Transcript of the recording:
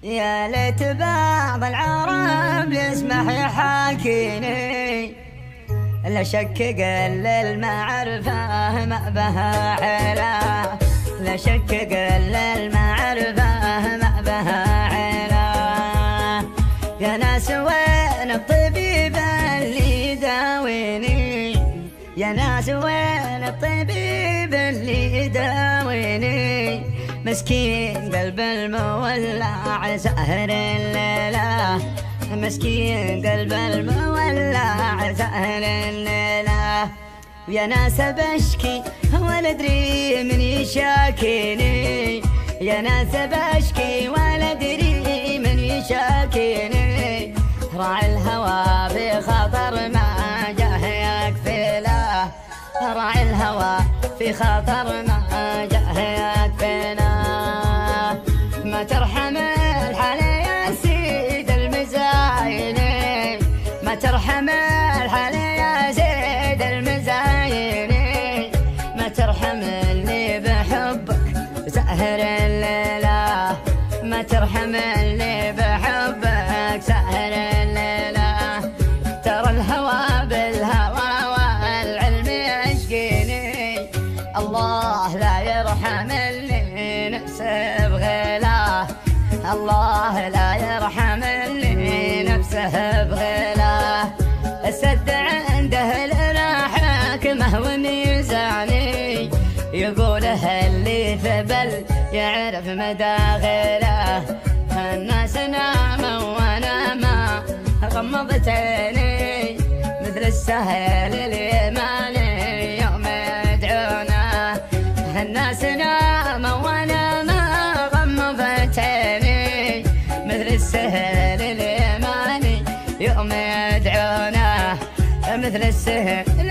يا ليت بعض العرب يسمح يحاكيني، لا شك قل المعرفة ما بها علا، لا شك قل المعرفة ما بها علا. يا ناس وين الطبيب اللي يداويني، يا ناس وين الطبيب اللي يداويني، مسكين قلب المولع سهر الليلة، مسكين قلب المولع سهر الليلة. ويا ناس بشكي ولا ادري من يشاكيني، يا ناس بشكي ولا ادري من يشاكيني، راعي الهوى في خطر ما جاه يكفي له، راعي الهوى في خطر ما جاه يكفينا. ما ترحم الحال يا سيد المزايني، ما ترحم الحال يا سيد المزايني، ما ترحم اللي بحبك سهر الليلة، ما ترحم اللي بحبك سهر الليلة. ترى الهوى بالهوى والعلم يشقيني، الله لا يرحم اللي نفسه بغيله، الله لا يرحم اللي نفسه بغيله. السد عنده لنا حاكمه وميزاني، يقوله اللي ثبل يعرف مداخله. الناس ناموا وانا ما غمضت عيني، مثل السهل اليماني يوم يدعونا. الناس ناموا وانا ما غمضت عيني، مثل السهل اليماني يوم يدعونا، مثل السهل